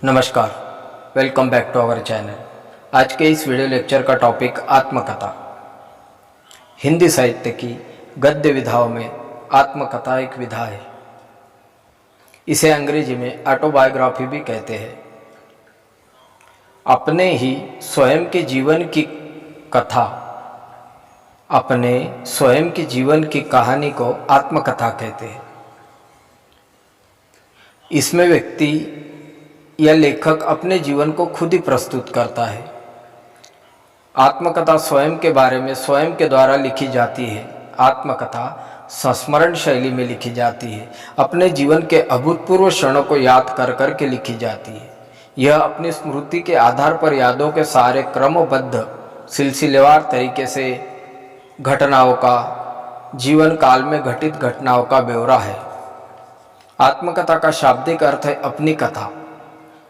नमस्कार, welcome back to our channel. आज के इस वीडियो लेक्चर का टॉपिक आत्मकथा। हिंदी साहित्य की गद्य विधाओं में आत्मकथा एक विधा है। इसे अंग्रेजी में ऑटोबायोग्राफी भी कहते हैं। अपने ही स्वयं के जीवन की कथा, अपने स्वयं के जीवन की कहानी को आत्मकथा कहते हैं। इसमें व्यक्ति या लेखक अपने जीवन को खुद ही प्रस्तुत करता है। आत्मकथा स्वयं के बारे में स्वयं के द्वारा लिखी जाती है। आत्मकथा संस्मरण शैली में लिखी जाती है। अपने जीवन के अभूतपूर्व क्षणों को याद कर कर के लिखी जाती है। यह अपनी स्मृति के आधार पर यादों के सारे क्रमबद्ध सिलसिलेवार तरीके से घटनाओं का, जीवन काल में घटित घटनाओं का ब्यौरा है। आत्मकथा का शाब्दिक अर्थ है अपनी कथा।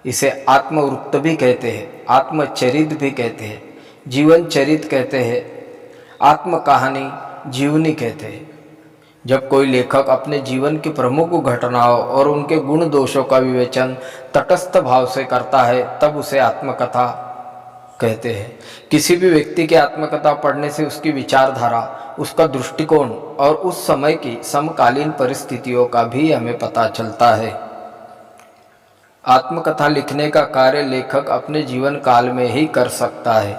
इसे आत्मवृत्त भी कहते हैं, आत्मचरित भी कहते हैं, जीवन चरित कहते हैं, आत्म कहानी, जीवनी कहते हैं। जब कोई लेखक अपने जीवन की प्रमुख घटनाओं और उनके गुण दोषों का विवेचन तटस्थ भाव से करता है तब उसे आत्मकथा कहते हैं। किसी भी व्यक्ति की आत्मकथा पढ़ने से उसकी विचारधारा, उसका दृष्टिकोण और उस समय की समकालीन परिस्थितियों का भी हमें पता चलता है। आत्मकथा लिखने का कार्य लेखक अपने जीवन काल में ही कर सकता है।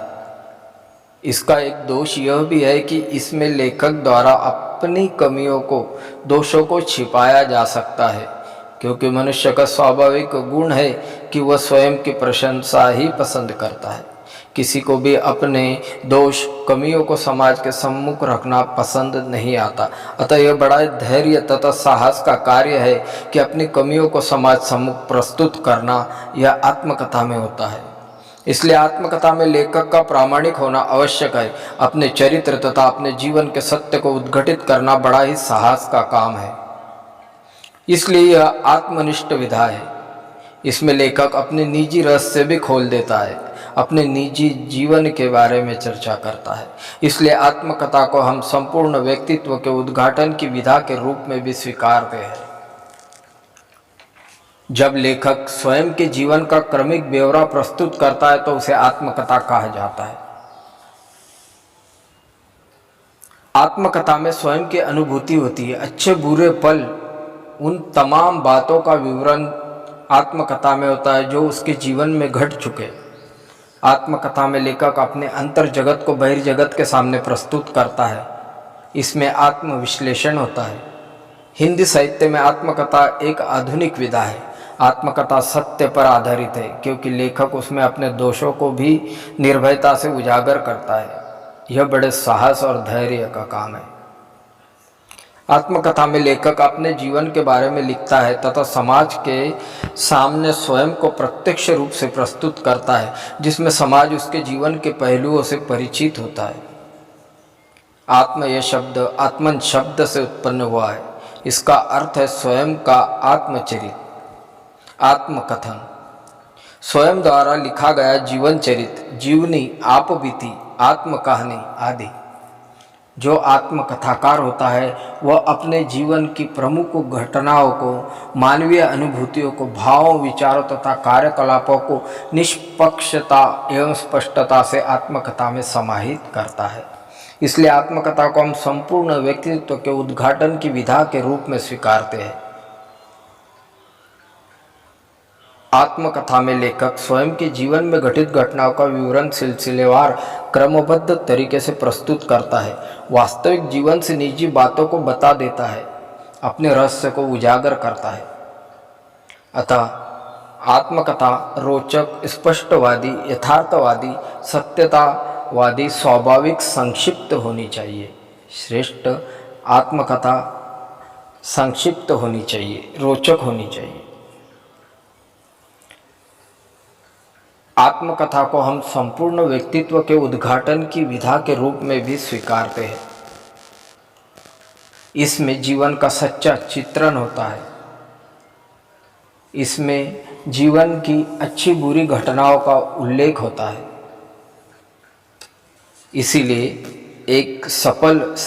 इसका एक दोष यह भी है कि इसमें लेखक द्वारा अपनी कमियों को, दोषों को छिपाया जा सकता है, क्योंकि मनुष्य का स्वाभाविक गुण है कि वह स्वयं की प्रशंसा ही पसंद करता है। किसी को भी अपने दोष, कमियों को समाज के सम्मुख रखना पसंद नहीं आता। अतः यह बड़ा धैर्य तथा साहस का कार्य है कि अपनी कमियों को समाज सम्मुख प्रस्तुत करना यह आत्मकथा में होता है। इसलिए आत्मकथा में लेखक का प्रामाणिक होना आवश्यक है। अपने चरित्र तथा अपने जीवन के सत्य को उद्घटित करना बड़ा ही साहस का काम है। इसलिए यह आत्मनिष्ठ विधा है। इसमें लेखक अपने निजी रहस्य भी खोल देता है, अपने निजी जीवन के बारे में चर्चा करता है। इसलिए आत्मकथा को हम संपूर्ण व्यक्तित्व के उद्घाटन की विधा के रूप में भी स्वीकारते हैं। जब लेखक स्वयं के जीवन का क्रमिक ब्यौरा प्रस्तुत करता है तो उसे आत्मकथा कहा जाता है। आत्मकथा में स्वयं की अनुभूति होती है। अच्छे बुरे पल, उन तमाम बातों का विवरण आत्मकथा में होता है जो उसके जीवन में घट चुके। आत्मकथा में लेखक अपने अंतर जगत को बहिर्जगत के सामने प्रस्तुत करता है। इसमें आत्मविश्लेषण होता है। हिंदी साहित्य में आत्मकथा एक आधुनिक विधा है। आत्मकथा सत्य पर आधारित है, क्योंकि लेखक उसमें अपने दोषों को भी निर्भयता से उजागर करता है। यह बड़े साहस और धैर्य का काम है। आत्मकथा में लेखक अपने जीवन के बारे में लिखता है तथा समाज के सामने स्वयं को प्रत्यक्ष रूप से प्रस्तुत करता है, जिसमें समाज उसके जीवन के पहलुओं से परिचित होता है। आत्म यह शब्द आत्मन शब्द से उत्पन्न हुआ है। इसका अर्थ है स्वयं का आत्मचरित, आत्मकथन, स्वयं द्वारा लिखा गया जीवन चरित, जीवनी, आपबीती, आत्मकहानी आदि। जो आत्मकथाकार होता है वह अपने जीवन की प्रमुख घटनाओं को, मानवीय अनुभूतियों को, भावों, विचारों तथा कार्यकलापों को निष्पक्षता एवं स्पष्टता से आत्मकथा में समाहित करता है। इसलिए आत्मकथा को हम संपूर्ण व्यक्तित्व के उद्घाटन की विधा के रूप में स्वीकारते हैं। आत्मकथा में लेखक स्वयं के जीवन में घटित घटनाओं का विवरण सिलसिलेवार क्रमबद्ध तरीके से प्रस्तुत करता है। वास्तविक जीवन से निजी बातों को बता देता है, अपने रहस्य को उजागर करता है। अतः आत्मकथा रोचक, स्पष्टवादी, यथार्थवादी, सत्यतावादी, स्वाभाविक, संक्षिप्त होनी चाहिए। श्रेष्ठ आत्मकथा संक्षिप्त होनी चाहिए, रोचक होनी चाहिए। आत्मकथा को हम संपूर्ण व्यक्तित्व के उद्घाटन की विधा के रूप में भी स्वीकारते हैं। इसमें जीवन का सच्चा चित्रण होता है। इसमें जीवन की अच्छी बुरी घटनाओं का उल्लेख होता है। इसीलिए एक सफल